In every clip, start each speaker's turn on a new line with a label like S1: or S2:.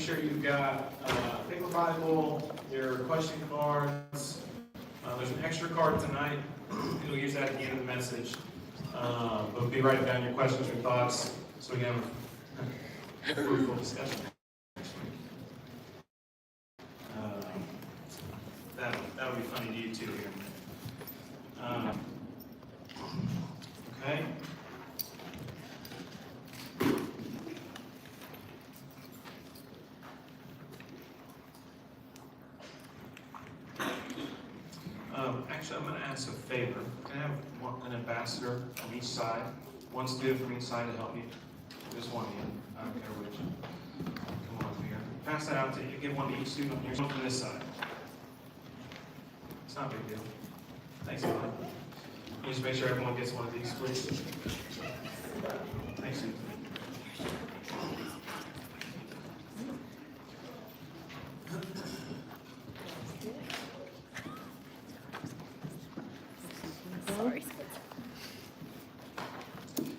S1: sure you've got a paper Bible, your question cards. There's an extra card tonight. You'll use that at the end of the message. But be writing down your questions or thoughts so we can have a fruitful discussion. That'll be funny to you too here. Okay. Actually, I'm going to ask a favor. Can I have an ambassador on each side? One student from each side to help me? Just one of you. I don't care which. Come on up here. Pass that out to you. Give one to each student. Here's one from this side. It's not a big deal. Thanks, Eli. You just make sure everyone gets one of these, please. Thanks, Susan.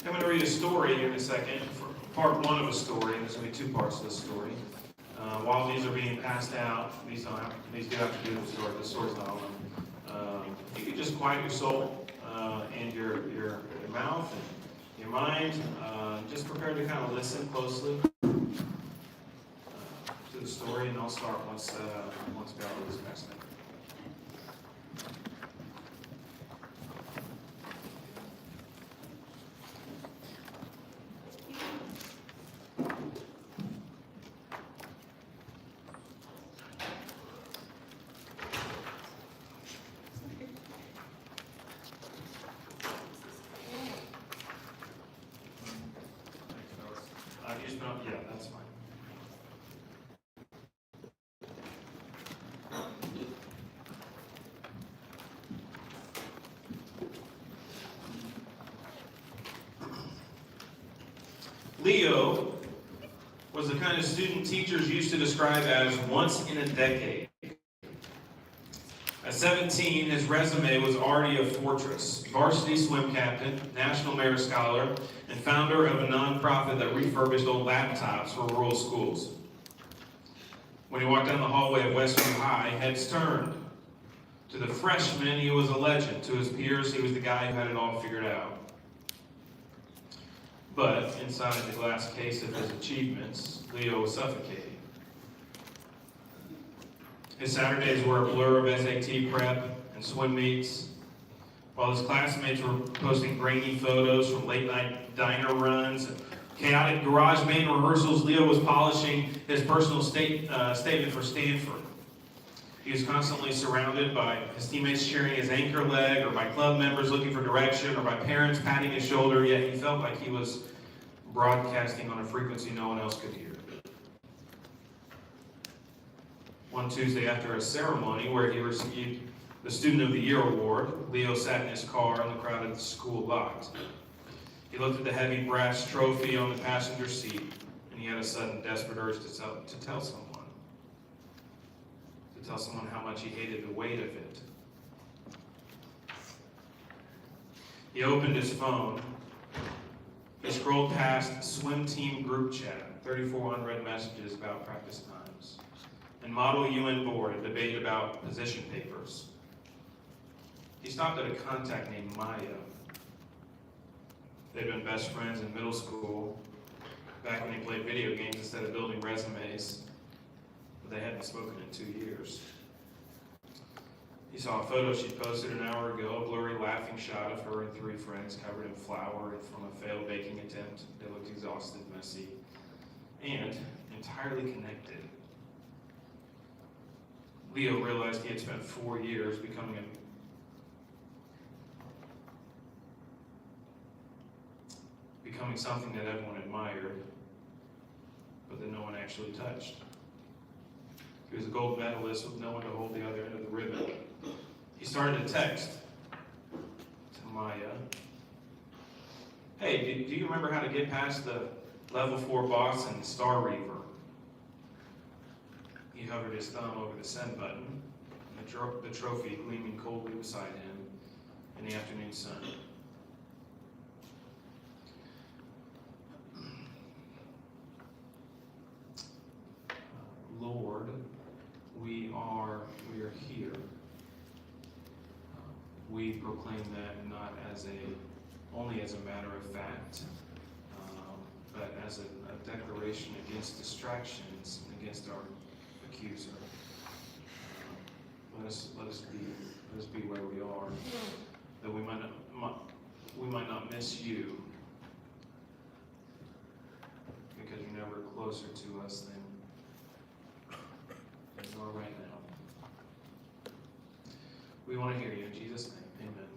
S1: I'm going to read a story in a second, for part one of a story, and there's going to be two parts to the story. While these are being passed out, these do have to do with the story. The story's not on. You can just quiet your soul and your mouth and your mind. Just prepare to kind of listen closely to the story, and I'll start once God is next thing. Yeah, that's fine. Leo was the kind of student teachers used to describe as once in a decade. At 17, his resume was already a fortress. Varsity swim captain, National Merit Scholar, and founder of a nonprofit that refurbished old laptops for rural schools. When he walked down the hallway of Western High, heads turned. To the freshmen, he was a legend. To his peers, he was the guy who had it all figured out. But inside the glass case of his achievements, Leo was suffocating. His Saturdays were a blur of SAT prep and swim meets, while his classmates were posting grainy photos from late-night diner runs and chaotic garage band rehearsals. Leo was polishing his personal statement for Stanford. He was constantly surrounded by his teammates cheering his anchor leg, or by club members looking for direction, or by parents patting his shoulder, yet he felt like he was broadcasting on a frequency no one else could hear. One Tuesday after a ceremony where he received the Student of the Year award, Leo sat in his car in the crowded school lot. He looked at the heavy brass trophy on the passenger seat, and he had a sudden desperate urge to tell someone how much he hated the weight of it. He opened his phone. He scrolled past swim team group chat, 34 unread messages about practice times, and Model UN board, a debate about position papers. He stopped at a contact named Maya. They'd been best friends in middle school, back when he played video games instead of building resumes, but they hadn't spoken in 2 years. He saw a photo she'd posted an hour ago, a blurry laughing shot of her and 3 friends covered in flour from a failed baking attempt. They looked exhausted, messy, and entirely connected. Leo realized he had spent 4 years becoming something that everyone admired, but that no one actually touched. He was a gold medalist with no one to hold the other end of the ribbon. He started to text to Maya. Hey, do you remember how to get past the level 4 boss and Star Reaver? He hovered his thumb over the send button, and the trophy gleaming coldly beside him in the afternoon sun. we are here. We proclaim that not only as a matter of fact, but as a declaration against distractions and against our accuser. Let us be where we are, that we might not miss you, because you're never closer to us than you are right now. We want to hear you in Jesus' name. Amen.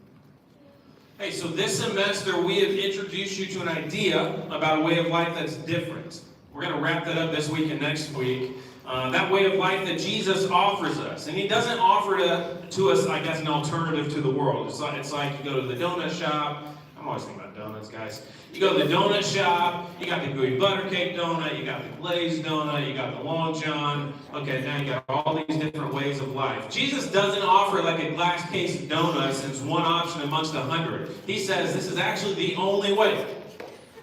S1: Hey, so this semester we have introduced you to an idea about a way of life that's different. We're going to wrap that up this week and next week. That way of life that Jesus offers us. And he doesn't offer to us, I guess, an alternative to the world. It's like you go to the donut shop. I'm always thinking about donuts, guys. You go to the donut shop, you got the gooey butter cake donut, you got the glazed donut, you got the Long John. Okay, now you got all these different ways of life. Jesus doesn't offer like a glass case of donuts as one option amongst 100. He says this is actually the only way.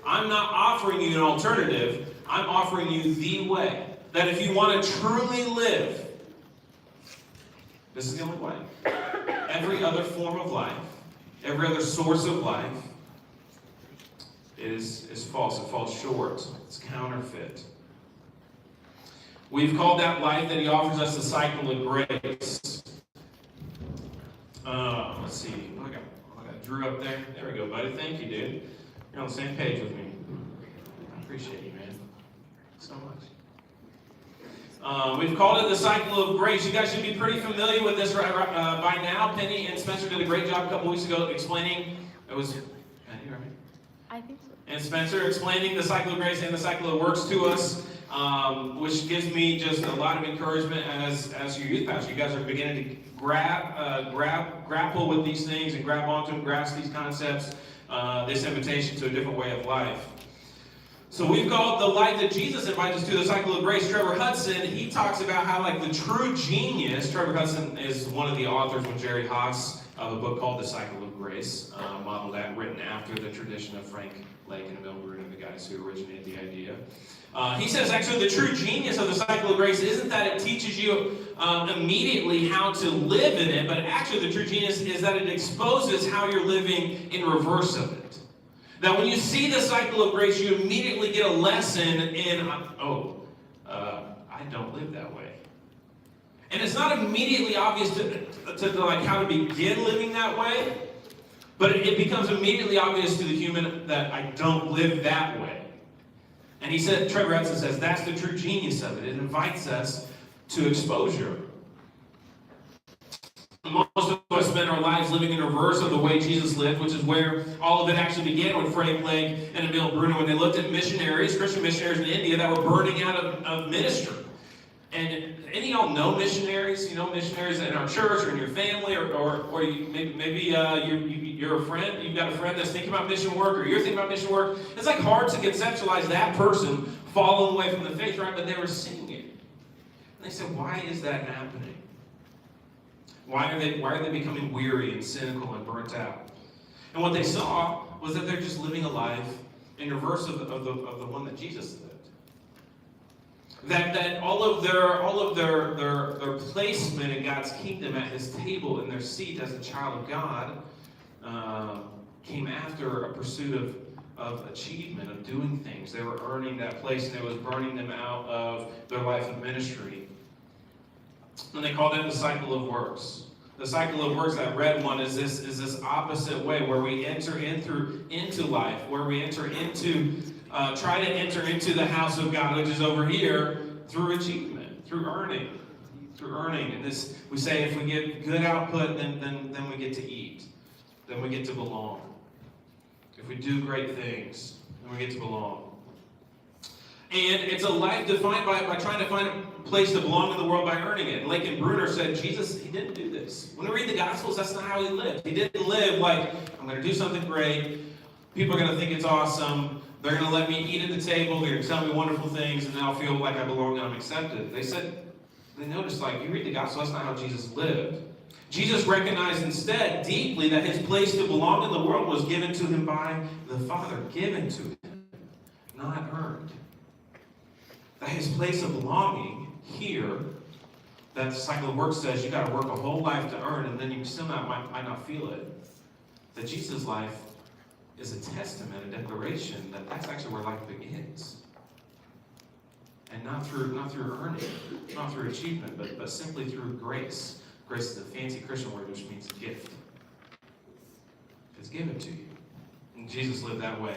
S1: I'm not offering you an alternative. I'm offering you the way. That if you want to truly live, this is the only way. Every other form of life, every other source of life is false. It falls short. It's counterfeit. We've called that life that he offers us the cycle of grace. Let's see. I got Drew up there. There we go, buddy. Thank you, dude. You're on the same page with me. I appreciate you, man. So much. We've called it the cycle of grace. You guys should be pretty familiar with this by now. Penny and Spencer did a great job a couple weeks ago explaining. It was Penny, right?
S2: I think so.
S1: And Spencer explaining the cycle of grace and the cycle of works to us, which gives me just a lot of encouragement as your youth pastor. You guys are beginning to grapple with these things and grab onto them, grasp these concepts, this invitation to a different way of life. So we've called the life that Jesus invites us to the cycle of grace. Trevor Hudson, he talks about how like the true genius, Trevor Hudson is one of the authors with Jerry Haas of a book called The Cycle of Grace, modeled and written after the tradition of Frank Lake and Emil Bruno, the guys who originated the idea. He says actually the true genius of the cycle of grace isn't that it teaches you immediately how to live in it, but actually the true genius is that it exposes how you're living in reverse of it. That when you see the cycle of grace, you immediately get a lesson in, I don't live that way. And it's not immediately obvious to like how to begin living that way, but it becomes immediately obvious to the human that I don't live that way. And he said, Trevor Hudson says, that's the true genius of it. It invites us to exposure. Most of us spend our lives living in reverse of the way Jesus lived, which is where all of it actually began with Frank Lake and Emil Bruno when they looked at missionaries, Christian missionaries in India that were burning out of ministry. And any of y'all know missionaries? You know missionaries in our church or in your family, or maybe you're a friend. You've got a friend that's thinking about mission work, or you're thinking about mission work. It's like hard to conceptualize that person falling away from the faith, right? But they were seeing it. And they said, why is that happening? Why are they becoming weary and cynical and burnt out? And what they saw was that they're just living a life in reverse of the one that Jesus lived. That all of their placement in God's kingdom at His table and their seat as a child of God came after a pursuit of achievement, of doing things. They were earning that place, and it was burning them out of their life of ministry. And they call that the cycle of works. The cycle of works, that red one, is this opposite way where we enter into life, where we enter into, try to enter into the house of God, which is over here, through achievement, through earning. And this, we say, if we get good output, then we get to eat. Then we get to belong. If we do great things, then we get to belong. And it's a life defined by trying to find a place to belong in the world by earning it. Lake and Bruner said, Jesus, he didn't do this. When we read the Gospels, that's not how he lived. He didn't live like, I'm going to do something great. People are going to think it's awesome. They're going to let me eat at the table. They're going to tell me wonderful things, and then I'll feel like I belong and I'm accepted. They noticed, like, you read the Gospel, that's not how Jesus lived. Jesus recognized instead deeply that his place to belong in the world was given to him by the Father. Given to him, not earned. That his place of belonging here that the cycle of work says you got to work a whole life to earn, and then you still might not feel it. That Jesus' life is a testament, a declaration that that's actually where life begins. And not through earning, not through achievement, but simply through grace. Grace is a fancy Christian word which means gift. It's given to you. And Jesus lived that way.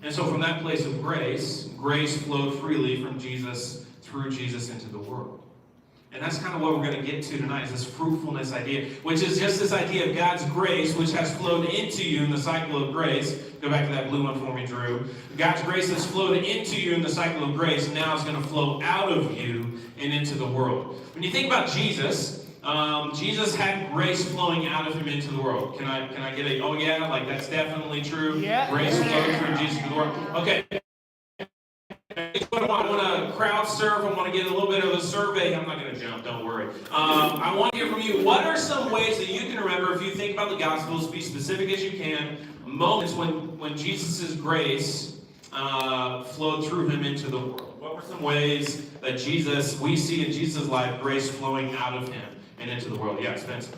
S1: And so from that place of grace, grace flowed freely from Jesus, through Jesus into the world. And that's kind of what we're going to get to tonight, is this fruitfulness idea, which is just this idea of God's grace, which has flowed into you in the cycle of grace. Go back to that blue one for me, Drew. God's grace has flowed into you in the cycle of grace, and now it's going to flow out of you and into the world. When you think about Jesus, Jesus had grace flowing out of him into the world. Can I get a, oh yeah, like that's definitely true? Yeah. Grace flowed through Jesus into the world. Okay. I want to crowd surf. I want to get a little bit of a survey. I'm not going to jump, don't worry. I want to hear from you. What are some ways that you can remember, if you think about the Gospels, be specific as you can, moments when Jesus' grace flowed through him into the world? What were some ways that we see in Jesus' life, grace flowing out of him and into the world? Yeah, Spencer.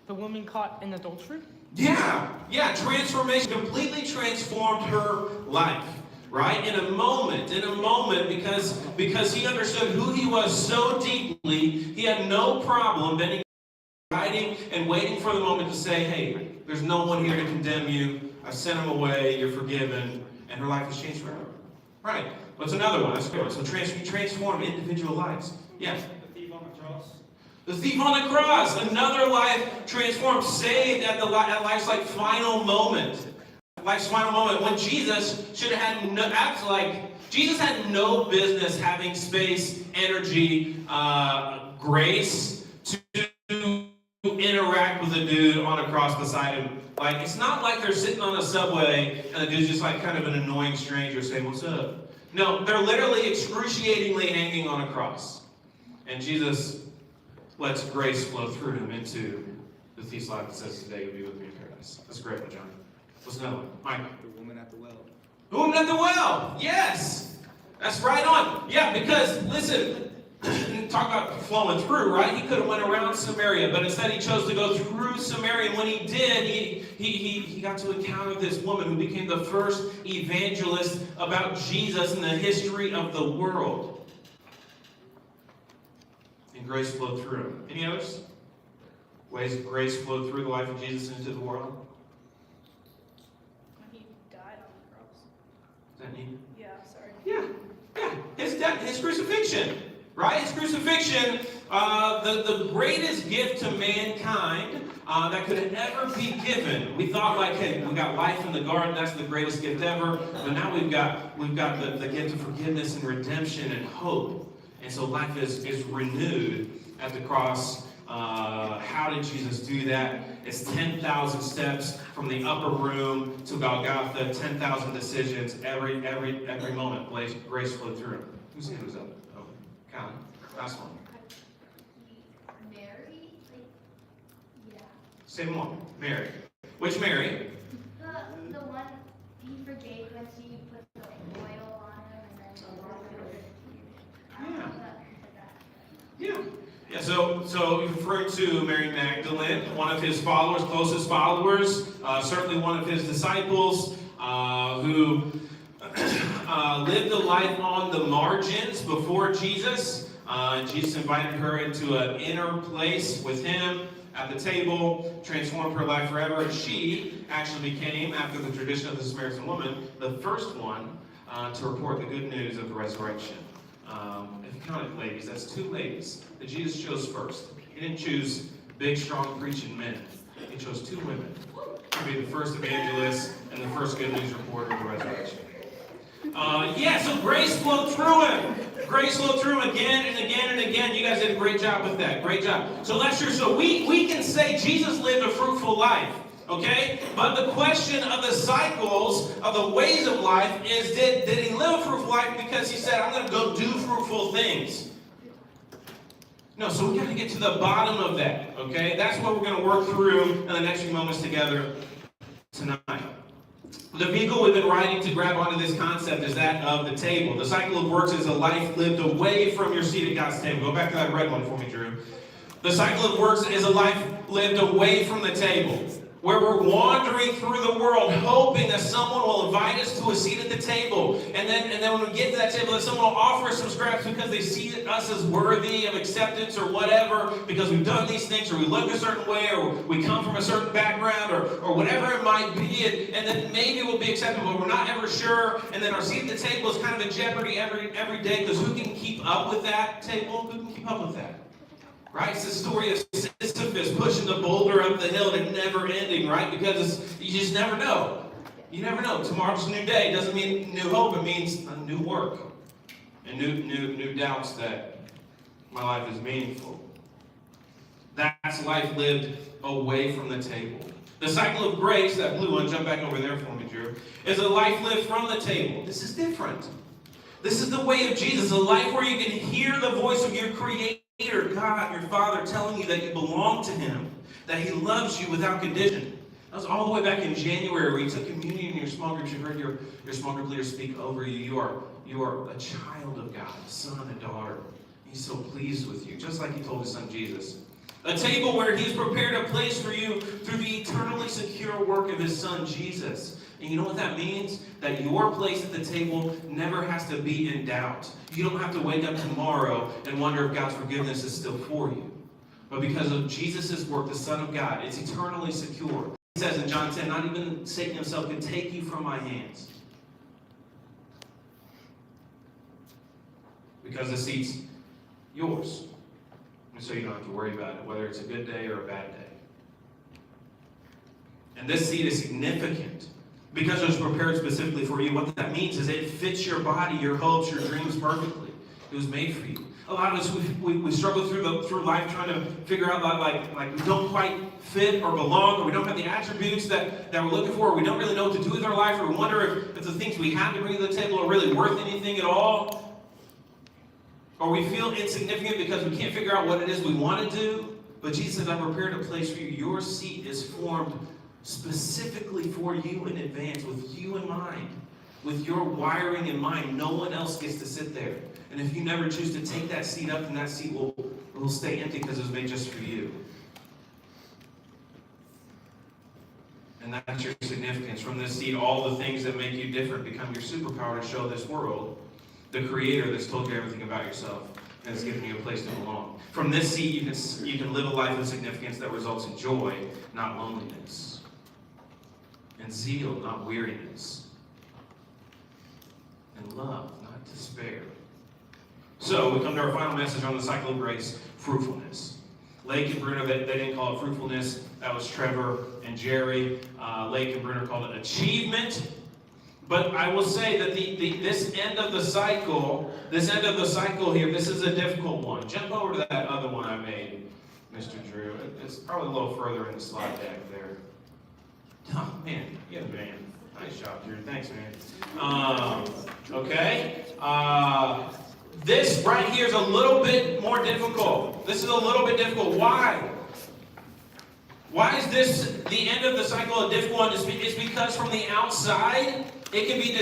S2: The woman caught in adultery?
S1: Yeah, transformation completely transformed her life. Right? In a moment, because he understood who he was so deeply, he had no problem bending, hiding, and waiting for the moment to say, hey, there's no one here to condemn you. I sent him away. You're forgiven. And her life has changed forever. Right. What's another one? That's a good one. So transform individual lives. Yes.
S3: The thief on the cross.
S1: The thief on the cross. Another life transformed, saved at life's like final moment. Life's final moment when Jesus should have had Jesus had no business having space, energy, grace to interact with a dude on across the side of him. Like, it's not like they're sitting on a subway and the dude's just like kind of an annoying stranger saying, "What's up?" No, they're literally excruciatingly hanging on a cross. And Jesus lets grace flow through him into the thief's life that says, "Today you'll be with me in paradise." That's a great one, John. What's another one? Mike.
S3: The woman at the well.
S1: The woman at the well. Yes. That's right on. Yeah, because, listen, talk about flowing through, right? He could have went around Samaria, but instead he chose to go through Samaria. And when he did, he got to encounter this woman who became the first evangelist about Jesus in the history of the world. And grace flowed through him. Any others? Ways grace flowed through the life of Jesus into the world?
S4: Yeah, sorry.
S1: Yeah. His death, his crucifixion, right? His crucifixion, the greatest gift to mankind that could ever be given. We thought like, hey, we got life in the garden, that's the greatest gift ever. But now we've got the gift of forgiveness and redemption and hope. And so life is renewed at the cross. How did Jesus do that? It's 10,000 steps from the upper room to Golgotha, 10,000 decisions every moment. Grace flowed through him. Whose hand was up? Oh, Colin. Last one.
S4: Mary? Yeah.
S1: Same one. Mary. Which Mary?
S4: The one he forgave when she put the oil on him and then the water.
S1: Yeah. Yeah, so referring to Mary Magdalene, one of his followers, closest followers, certainly one of his disciples, who lived a life on the margins before Jesus. Jesus invited her into an inner place with him at the table, transformed her life forever. She actually became, after the tradition of the Samaritan woman, the first one to report the good news of the resurrection. If you count it, ladies, that's 2 ladies that Jesus chose first. He didn't choose big, strong, preaching men. He chose 2 women to be the first evangelist and the first good news reporter of the resurrection. So grace flowed through him. Grace flowed through him again and again and again. You guys did a great job with that. Great job. So that's true. So we can say Jesus lived a fruitful life. Okay? But the question of the cycles, of the ways of life, is did he live a fruitful life because he said, I'm going to go do fruitful things? No, so we got to get to the bottom of that. Okay? That's what we're going to work through in the next few moments together tonight. The vehicle we've been riding to grab onto this concept is that of the table. The cycle of works is a life lived away from your seat at God's table. Go back to that red one for me, Drew. The cycle of works is a life lived away from the table, where we're wandering through the world hoping that someone will invite us to a seat at the table. And then when we get to that table, that someone will offer us some scraps because they see us as worthy of acceptance or whatever, because we've done these things, or we look a certain way, or we come from a certain background, or whatever it might be, and then maybe we'll be accepted, but we're not ever sure. And then our seat at the table is kind of in jeopardy every day, because who can keep up with that table? Who can keep up with that? Right? It's the story of Sisyphus pushing the boulder up the hill and never ending, right? Because you just never know. You never know. Tomorrow's a new day. It doesn't mean new hope. It means a new work. And new doubts that my life is meaningful. That's life lived away from the table. The cycle of grace, that blue one, jump back over there for me, Drew, is a life lived from the table. This is different. This is the way of Jesus, a life where you can hear the voice of your Creator, God, your Father, telling you that you belong to Him, that He loves you without condition. That was all the way back in January where you took communion in your small groups. You heard your small group leader speak over you. You are a child of God, a son, a daughter. He's so pleased with you, just like He told His Son Jesus. A table where He's prepared a place for you through the eternally secure work of His Son Jesus. And you know what that means? That your place at the table never has to be in doubt. You don't have to wake up tomorrow and wonder if God's forgiveness is still for you. But because of Jesus' work, the Son of God, it's eternally secure. He says in John 10, not even Satan himself can take you from my hands. Because the seat's yours. And so you don't have to worry about it, whether it's a good day or a bad day. And this seat is significant because it was prepared specifically for you. What that means is it fits your body, your hopes, your dreams perfectly. It was made for you. A lot of us, we struggle through life trying to figure out like we don't quite fit or belong, or we don't have the attributes that we're looking for, or we don't really know what to do with our life, or we wonder if the things we have to bring to the table are really worth anything at all. Or we feel insignificant because we can't figure out what it is we want to do. But Jesus says, I've prepared a place for you. Your seat is formed specifically for you in advance, with you in mind, with your wiring in mind. No one else gets to sit there. And if you never choose to take that seat up, then that seat will stay empty because it was made just for you. And that's your significance. From this seat, all the things that make you different become your superpower to show this world the Creator that's told you everything about yourself and has given you a place to belong. From this seat, you can live a life of significance that results in joy, not loneliness. And zeal, not weariness. And love, not despair. So, we come to our final message on the cycle of grace, fruitfulness. Lake and Bruno, they didn't call it fruitfulness. That was Trevor and Jerry. Lake and Bruno called it achievement. But I will say that this end of the cycle here, this is a difficult one. Jump over to that other one I made, Mr. Drew. It's probably a little further in the slide deck there. Oh, man, you're the man. Nice job, Drew. Thanks, man. Okay. This right here is a little bit more difficult. This is a little bit difficult. Why? Why is this the end of the cycle a difficult one? It's because from the outside, it can be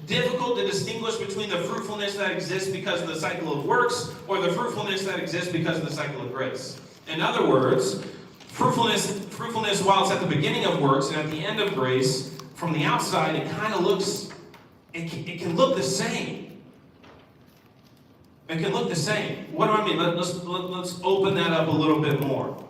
S1: difficult to distinguish between the fruitfulness that exists because of the cycle of works or the fruitfulness that exists because of the cycle of grace. In other words, fruitfulness, while it's at the beginning of works and at the end of grace, from the outside, it kind of looks, it can look the same. It can look the same. What do I mean? Let's open that up a little bit more.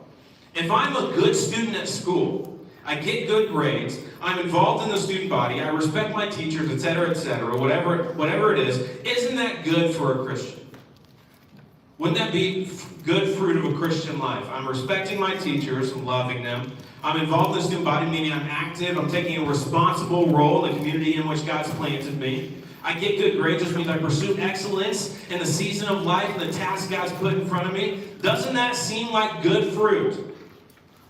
S1: If I'm a good student at school, I get good grades, I'm involved in the student body, I respect my teachers, etc., whatever it is, isn't that good for a Christian? Wouldn't that be good fruit of a Christian life? I'm respecting my teachers, I'm loving them. I'm involved in the student body, meaning I'm active, I'm taking a responsible role in the community in which God's planted me. I get good grades, which means I pursue excellence in the season of life and the task God's put in front of me. Doesn't that seem like good fruit?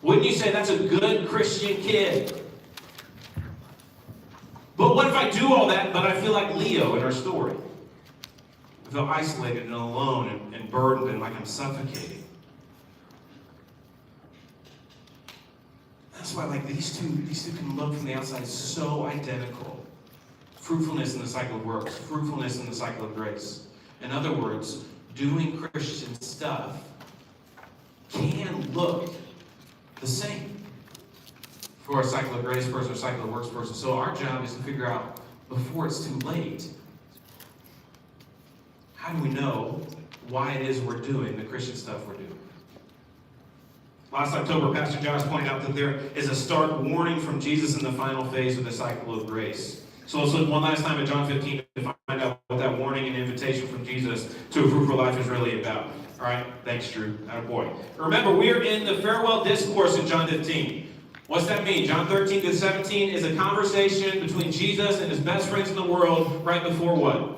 S1: Wouldn't you say that's a good Christian kid? But what if I do all that, but I feel like Leo in our story? I feel isolated and alone and burdened and like I'm suffocating. That's why like these two can look from the outside so identical. Fruitfulness in the cycle of works, fruitfulness in the cycle of grace. In other words, doing Christian stuff can look the same for a cycle of grace person or a cycle of works person. So our job is to figure out before it's too late, how do we know why it is we're doing the Christian stuff we're doing? Last October, Pastor Josh pointed out that there is a stark warning from Jesus in the final phase of the cycle of grace. So let's look one last time at John 15 to find out what that warning and invitation from Jesus to a fruitful life is really about. All right, thanks, Drew. Attaboy. Remember, we're in the farewell discourse in John 15. What's that mean? John 13 to 17 is a conversation between Jesus and his best friends in the world right before what?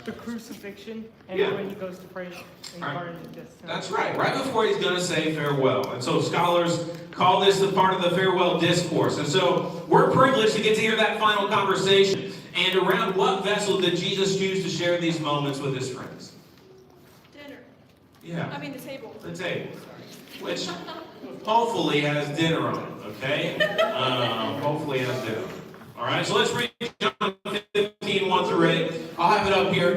S2: The crucifixion, and
S1: Yeah.
S2: when he goes to pray in the Garden of Gethsemane.
S1: That's right before he's going to say farewell. And so scholars call this the part of the farewell discourse. And so we're privileged to get to hear that final conversation. And around what vessel did Jesus choose to share these moments with his friends?
S5: Dinner.
S1: Yeah.
S5: I mean the table.
S1: The table. Which hopefully has dinner on it, okay? Hopefully has dinner. All right, so let's read John 15, 1 through 8. I'll have it up here.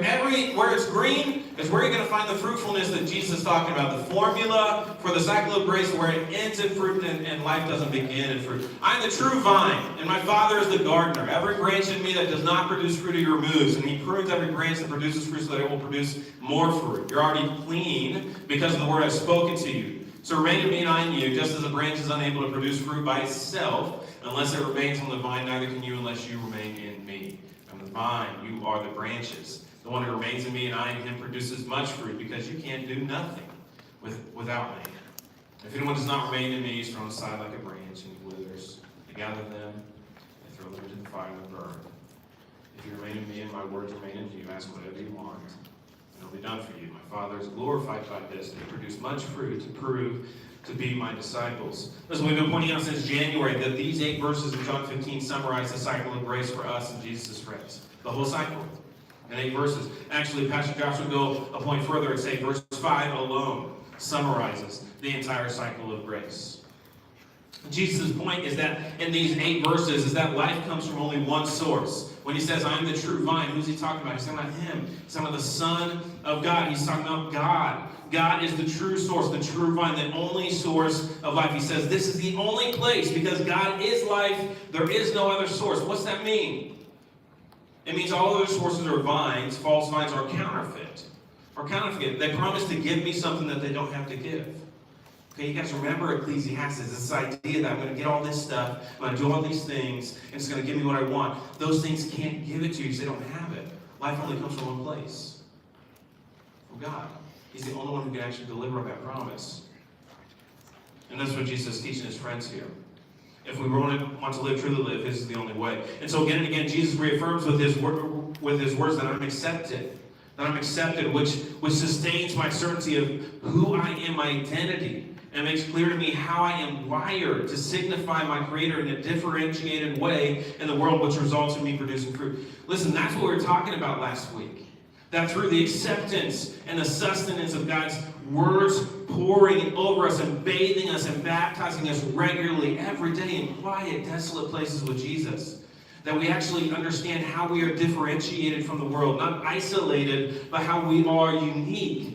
S1: Where it's green is where you're going to find the fruitfulness that Jesus is talking about. The formula for the cycle of grace where it ends in fruit and life doesn't begin in fruit. I'm the true vine, and my Father is the gardener. Every branch in me that does not produce fruit he removes, and he prunes every branch that produces fruit so that it will produce more fruit. You're already clean because of the word I've spoken to you. So remain in me and I in you, just as a branch is unable to produce fruit by itself, unless it remains on the vine, neither can you unless you remain in me. I'm the vine, you are the branches. The one who remains in me and I in him produces much fruit, because you can't do nothing without me. If anyone does not remain in me, he's thrown aside like a branch and he withers. I gather them and throw them into the fire and burn. If you remain in me and my words remain in you, ask whatever you want, and it'll be done for you. My Father is glorified by this, to produce much fruit, to prove to be my disciples. Listen, we've been pointing out since January that these 8 verses in John 15 summarize the cycle of grace for us and Jesus' friends. The whole cycle in 8 verses. Actually, Pastor Josh would go a point further and say verse 5 alone summarizes the entire cycle of grace. Jesus' point is that in these 8 verses is that life comes from only one source. When he says, I am the true vine, who's he talking about? He's talking about him. He's talking about the Son of God. He's talking about God. God is the true source, the true vine, the only source of life. He says this is the only place because God is life. There is no other source. What's that mean? It means all other sources are vines. False vines are counterfeit. Or counterfeit. They promise to give me something that they don't have to give. Okay, you guys remember Ecclesiastes, this idea that I'm going to get all this stuff, I'm going to do all these things, and it's going to give me what I want. Those things can't give it to you because they don't have it. Life only comes from one place. From God. He's the only one who can actually deliver on that promise. And that's what Jesus is teaching his friends here. If we want to live, truly live, this is the only way. And so again and again, Jesus reaffirms with his words that I'm accepted. That I'm accepted, which sustains my certainty of who I am, my identity. And makes clear to me how I am wired to signify my Creator in a differentiated way in the world, which results in me producing fruit. Listen, that's what we were talking about last week. That through the acceptance and the sustenance of God's words pouring over us and bathing us and baptizing us regularly every day in quiet, desolate places with Jesus, that we actually understand how we are differentiated from the world, not isolated, but how we are unique.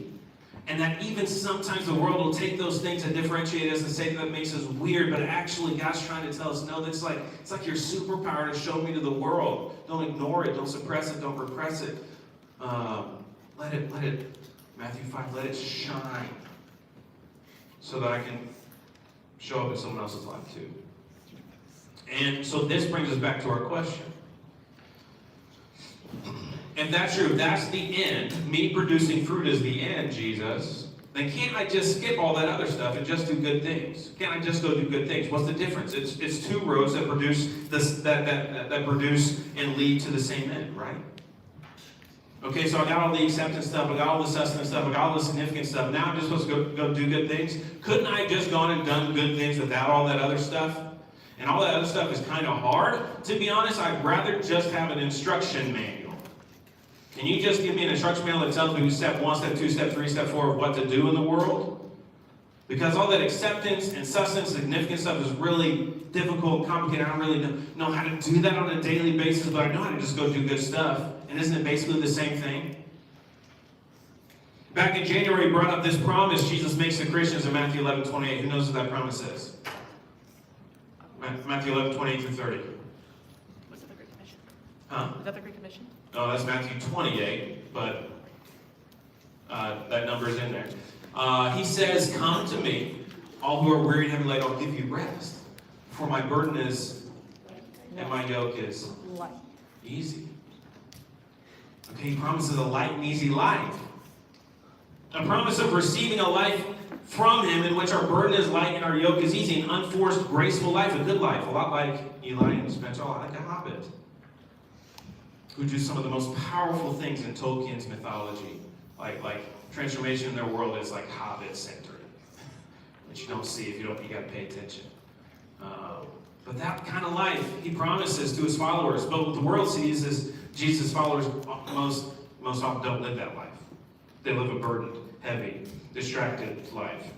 S1: And that even sometimes the world will take those things that differentiate us and say that makes us weird, but actually God's trying to tell us, no, it's like your superpower to show me to the world. Don't ignore it, don't suppress it, don't repress it. Let it, Matthew 5, let it shine so that I can show up in someone else's life too. And so this brings us back to our question. If that's true, if that's the end, me producing fruit is the end, Jesus, then can't I just skip all that other stuff and just do good things? Can't I just go do good things? What's the difference? It's 2 roads that produce this that produce and lead to the same end, right? Okay, so I got all the acceptance stuff, I got all the sustenance stuff, I got all the significant stuff. Now I'm just supposed to go do good things. Couldn't I have just gone and done good things without all that other stuff? And all that other stuff is kind of hard. To be honest, I'd rather just have an instruction manual. Can you just give me an instruction manual that tells me step 1, step 2, step 3, step 4 of what to do in the world? Because all that acceptance and sustenance, significant stuff is really difficult, complicated. I don't really know how to do that on a daily basis, but I know how to just go do good stuff. And isn't it basically the same thing? Back in January, we brought up this promise Jesus makes to Christians in Matthew 11:28. Who knows what that promise is? Matthew 11:28 through 30.
S2: Was it the Great Commission?
S1: Huh?
S2: Is that the Great Commission?
S1: No, that's Matthew 28, but that number is in there. He says, "Come to me, all who are weary and heavy laden, I'll give you rest. For my burden is, and my yoke is
S2: Light.
S1: easy." Okay, he promises a light and easy life. A promise of receiving a life from him in which our burden is light and our yoke is easy. An unforced, graceful life, a good life. A lot like Eli and Spencer, like a hobbit, who do some of the most powerful things in Tolkien's mythology. Like transformation in their world is like hobbit-centered, which you don't see if you got to pay attention. But that kind of life he promises to his followers. But what the world sees is Jesus' followers most often don't live that life. They live a burdened, heavy, distracted life.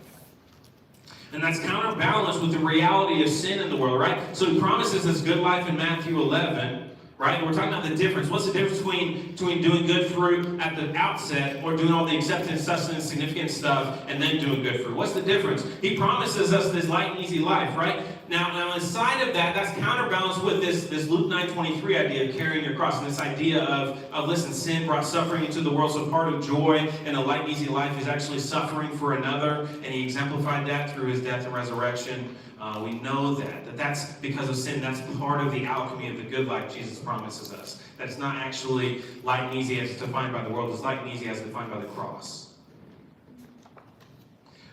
S1: And that's counterbalanced with the reality of sin in the world, right? So he promises this good life in Matthew 11, right? And we're talking about the difference. What's the difference between doing good fruit at the outset or doing all the acceptance, sustenance, significant stuff and then doing good fruit? What's the difference? He promises us this light and easy life, right? Now inside of that, that's counterbalanced with this Luke 9:23 idea of carrying your cross, and this idea of listen, sin brought suffering into the world, so part of joy and a light and easy life is actually suffering for another, and he exemplified that through his death and resurrection. We know that's because of sin. That's part of the alchemy of the good life Jesus promises us. That it's not actually light and easy as defined by the world. It's light and easy as defined by the cross.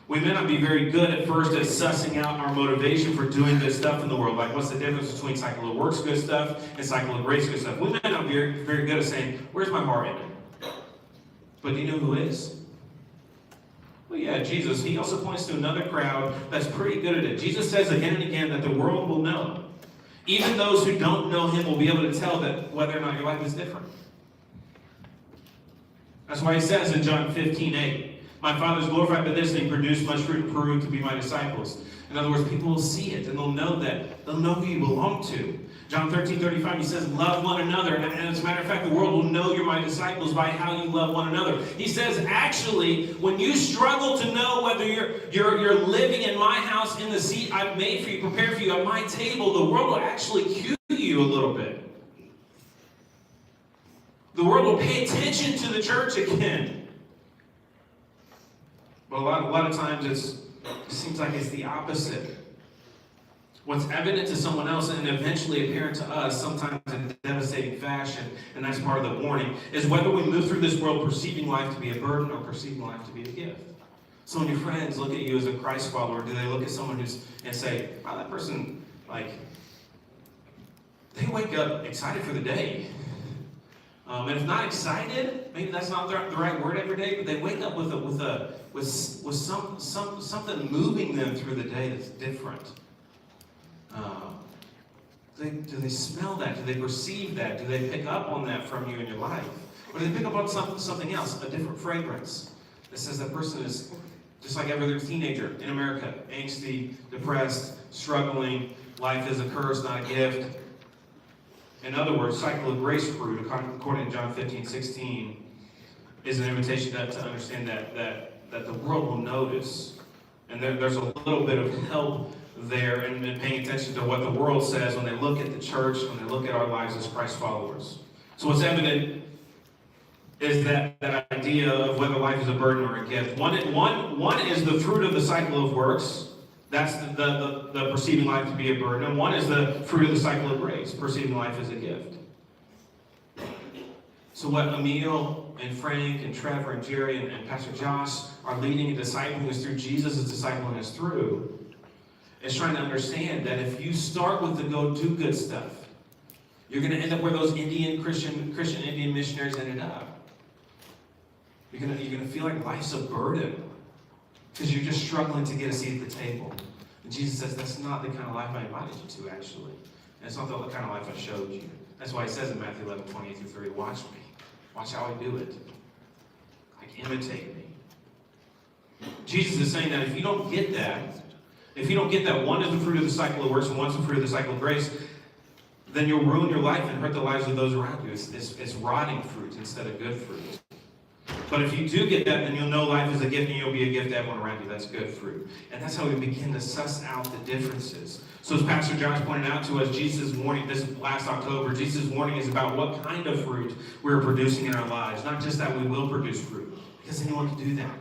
S1: We may not be very good at first at sussing out our motivation for doing good stuff in the world. Like, what's the difference between cycle of works good stuff and cycle of grace good stuff? We may not be very good at saying, where's my heart in it? But do you know who is? Well, yeah, Jesus. He also points to another crowd that's pretty good at it. Jesus says again and again that the world will know. Even those who don't know him will be able to tell that whether or not your life is different. That's why he says in John 15:8, my Father is glorified by this, and he produced much fruit and proved to be my disciples. In other words, people will see it, and they'll know that. They'll know who you belong to. John 13:35, he says, love one another. And as a matter of fact, the world will know you're my disciples by how you love one another. He says, actually, when you struggle to know whether you're living in my house in the seat I've made for you, prepared for you at my table, the world will actually cue you a little bit. The world will pay attention to the church again. But a lot of times it seems like it's the opposite. What's evident to someone else and eventually apparent to us, sometimes in devastating fashion, and that's part of the warning, is whether we move through this world perceiving life to be a burden or perceiving life to be a gift. So when your friends look at you as a Christ follower, do they look at someone and say, wow, that person, they wake up excited for the day. And if not excited, maybe that's not the right word every day, but they wake up with something moving them through the day that's different. Do they smell that? Do they perceive that? Do they pick up on that from you in your life? Or do they pick up on something else, a different fragrance that says that person is just like every other teenager in America, angsty, depressed, struggling, life is a curse, not a gift. In other words, cycle of grace fruit, according to John 15:16, is an invitation to understand that the world will notice. And there's a little bit of help there in paying attention to what the world says when they look at the church, when they look at our lives as Christ followers. So what's evident is that idea of whether life is a burden or a gift. One is the fruit of the cycle of works. That's the perceiving life to be a burden. And one is the fruit of the cycle of grace, perceiving life as a gift. So what Emil and Frank and Trevor and Jerry and Pastor Josh are leading and discipling us through, Jesus is discipling us through, is trying to understand that if you start with the go do good stuff, you're going to end up where those Christian Indian missionaries ended up. You're going to feel like life's a burden because you're just struggling to get a seat at the table. And Jesus says, that's not the kind of life I invited you to, actually. And it's not the kind of life I showed you. That's why he says in Matthew 11:28-30, watch me. Watch how I do it. Imitate me. Jesus is saying that if you don't get that, one is the fruit of the cycle of works and one's the fruit of the cycle of grace, then you'll ruin your life and hurt the lives of those around you. It's rotting fruit instead of good fruit. But if you do get that, then you'll know life is a gift and you'll be a gift to everyone around you. That's good fruit. And that's how we begin to suss out the differences. So as Pastor Josh pointed out to us, Jesus' warning, this last October, Jesus' warning is about what kind of fruit we're producing in our lives. Not just that we will produce fruit, because anyone can do that.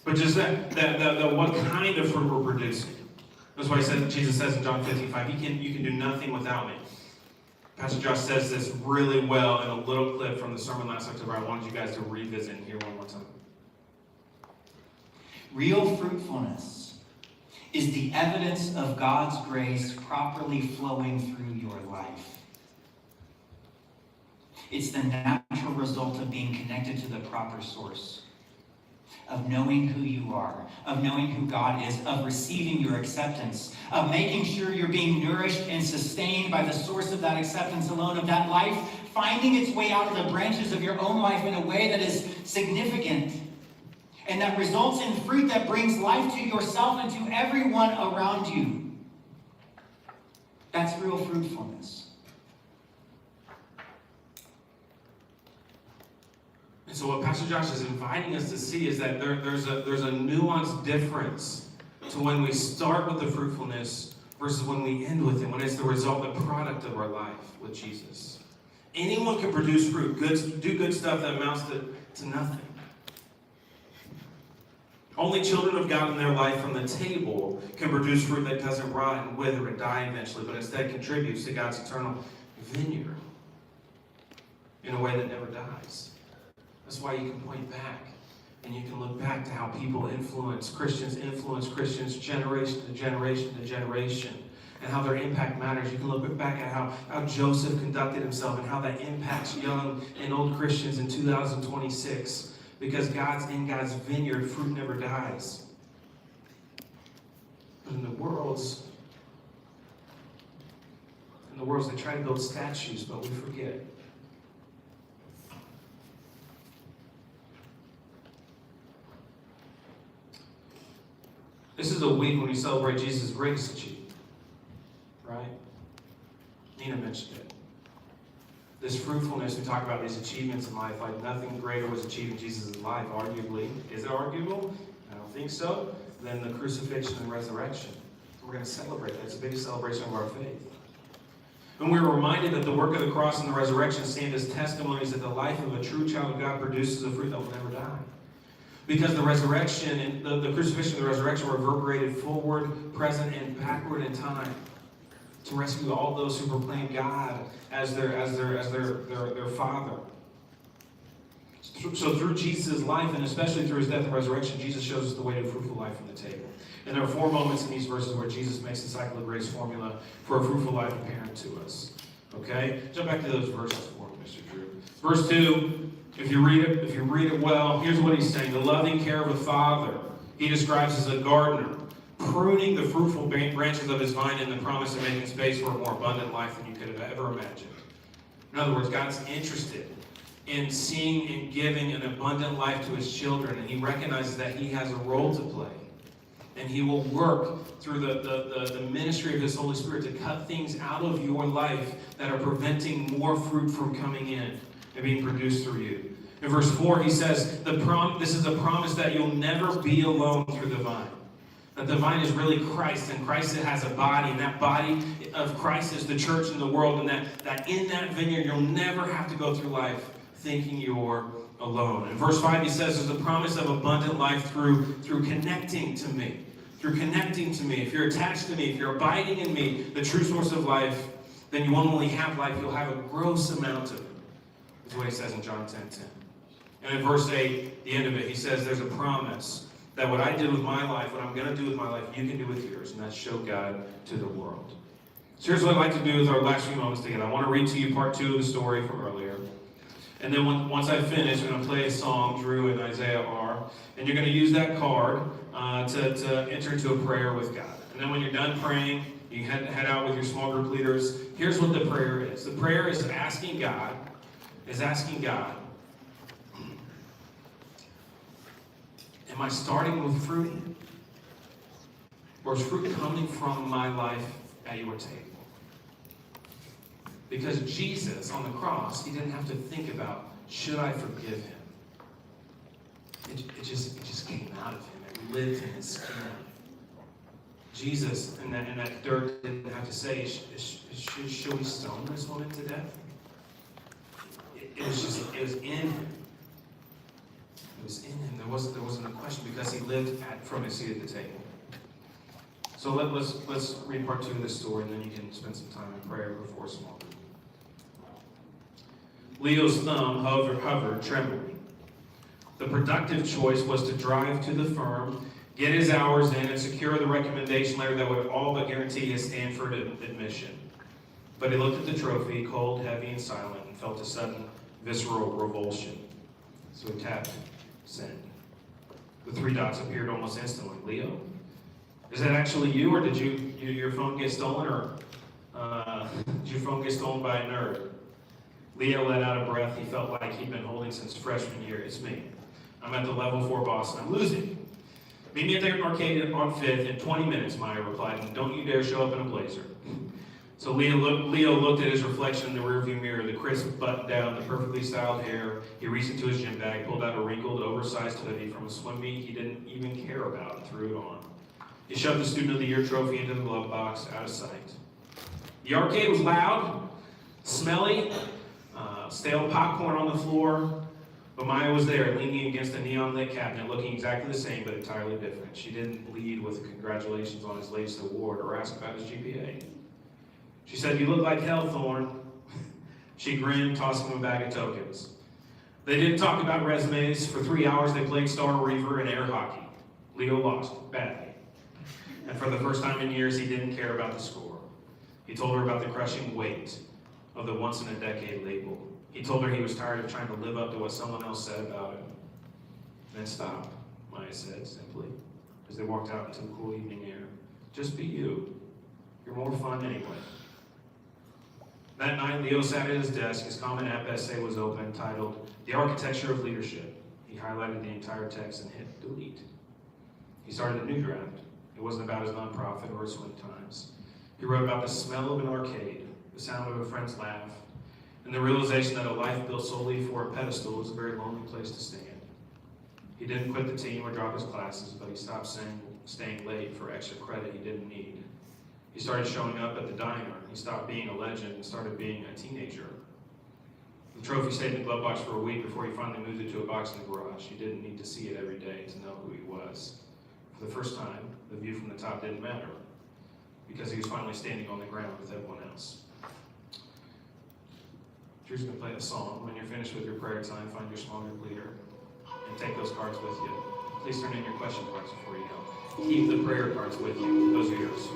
S1: But just that what kind of fruit we're producing. That's why Jesus says in John 15:5, you can do nothing without me. Pastor Josh says this really well in a little clip from the sermon last October. I wanted you guys to revisit and hear one more time.
S5: Real fruitfulness is the evidence of God's grace properly flowing through your life. It's the natural result of being connected to the proper source, of knowing who you are, of knowing who God is, of receiving your acceptance, of making sure you're being nourished and sustained by the source of that acceptance alone, of that life finding its way out of the branches of your own life in a way that is significant and that results in fruit that brings life to yourself and to everyone around you. That's real fruitfulness.
S1: And so what Pastor Josh is inviting us to see is that there's a nuanced difference to when we start with the fruitfulness versus when we end with it, when it's the result, the product of our life with Jesus. Anyone can produce fruit, do good stuff that amounts to nothing. Only children of God in their life from the table can produce fruit that doesn't rot and wither and die eventually, but instead contributes to God's eternal vineyard in a way that never dies. That's why you can point back and you can look back to how people influence Christians, generation to generation to generation, and how their impact matters. You can look back at how Joseph conducted himself and how that impacts young and old Christians in 2026. Because in God's vineyard, fruit never dies. But in the world's, they try to build statues, but we forget. This is a week when we celebrate Jesus' greatest achievement, right? Nina mentioned it. This fruitfulness, we talk about these achievements in life, like nothing greater was achieved in Jesus' life, arguably. Is it arguable? I don't think so. Than the crucifixion and resurrection. We're going to celebrate that. It's the biggest celebration of our faith. And we're reminded that the work of the cross and the resurrection stand as testimonies that the life of a true child of God produces a fruit that will never die. Because the resurrection and the crucifixion and the resurrection reverberated forward, present, and backward in time to rescue all those who proclaim God as their Father. So through Jesus' life, and especially through his death and resurrection, Jesus shows us the way to a fruitful life from the table. And there are 4 moments in these verses where Jesus makes the cycle of grace formula for a fruitful life apparent to us. Okay? Jump back to those verses for me, Mr. Drew. Verse 2, if you read it well, here's what he's saying. The loving care of a father, he describes as a gardener, pruning the fruitful branches of his vine in the promise of making space for a more abundant life than you could have ever imagined. In other words, God's interested in seeing and giving an abundant life to his children, and he recognizes that he has a role to play. And he will work through the ministry of his Holy Spirit to cut things out of your life that are preventing more fruit from coming in and being produced through you. In verse 4, he says, this is a promise that you'll never be alone through the vine. That the vine is really Christ, and Christ has a body, and that body of Christ is the church in the world, and that in that vineyard you'll never have to go through life thinking you're alone. In verse 5, he says there's a promise of abundant life through connecting to me. Through connecting to me. If you're attached to me, if you're abiding in me, the true source of life, then you won't only have life, you'll have a gross amount of it. That's what he says in John 10:10. And in verse 8, the end of it, he says there's a promise that what I did with my life, what I'm going to do with my life, you can do with yours, and that's show God to the world. So here's what I'd like to do with our last few moments together. I want to read to you part 2 of the story from earlier. And then once I finish, I'm going to play a song, Drew and Isaiah are, and you're going to use that card to enter into a prayer with God. And then when you're done praying, you head out with your small group leaders. Here's what the prayer is. The prayer is asking God Am I starting with fruit? Or is fruit coming from my life at your table? Because Jesus on the cross, he didn't have to think about, should I forgive him? It just came out of him. It lived in his skin. Jesus in that dirt didn't have to say, should we stone this woman to death? It was in him. It was in him. There wasn't a question because he lived from his seat at the table. So let's read part 2 of this story, and then you can spend some time in prayer before small group. Leo's thumb hovered, trembling. The productive choice was to drive to the firm, get his hours in, and secure the recommendation letter that would all but guarantee his Stanford admission. But he looked at the trophy, cold, heavy, and silent, and felt a sudden visceral revulsion. So he tapped send. The 3 dots appeared almost instantly. Leo, is that actually you, or did your phone get stolen, or did your phone get stolen by a nerd? Leo let out a breath he felt like he'd been holding since freshman year. It's me. I'm at the level 4 boss, and I'm losing. Meet me at the arcade on 5th in 20 minutes, Maya replied, and don't you dare show up in a blazer. So Leo looked at his reflection in the rearview mirror, the crisp button down, the perfectly styled hair. He reached into his gym bag, pulled out a wrinkled, oversized hoodie from a swim meet he didn't even care about, and threw it on. He shoved the Student of the Year trophy into the glove box, out of sight. The arcade was loud, smelly, stale popcorn on the floor, but Maya was there, leaning against a neon-lit cabinet, looking exactly the same, but entirely different. She didn't lead with congratulations on his latest award or ask about his GPA. She said, "You look like hell, Thorne." She grinned, tossing him a bag of tokens. They didn't talk about resumes. For 3 hours, they played Star Reaver and air hockey. Leo lost, badly. And for the first time in years, he didn't care about the score. He told her about the crushing weight of the once-in-a-decade label. He told her he was tired of trying to live up to what someone else said about him. Then stop, Maya said simply, as they walked out into the cool evening air. Just be you. You're more fun anyway. That night, Leo sat at his desk. His Common App essay was open, titled The Architecture of Leadership. He highlighted the entire text and hit delete. He started a new draft. It wasn't about his nonprofit or his swim times. He wrote about the smell of an arcade, the sound of a friend's laugh, and the realization that a life built solely for a pedestal is a very lonely place to stand. He didn't quit the team or drop his classes, but he stopped staying late for extra credit he didn't need. He started showing up at the diner. He stopped being a legend and started being a teenager. The trophy stayed in the glove box for a week before he finally moved it to a box in the garage. He didn't need to see it every day to know who he was. For the first time, the view from the top didn't matter, because he was finally standing on the ground with everyone else. Drew's going to play a song. When you're finished with your prayer time, find your small group leader and take those cards with you. Please turn in your question cards before you go. Keep the prayer cards with you. Those are yours.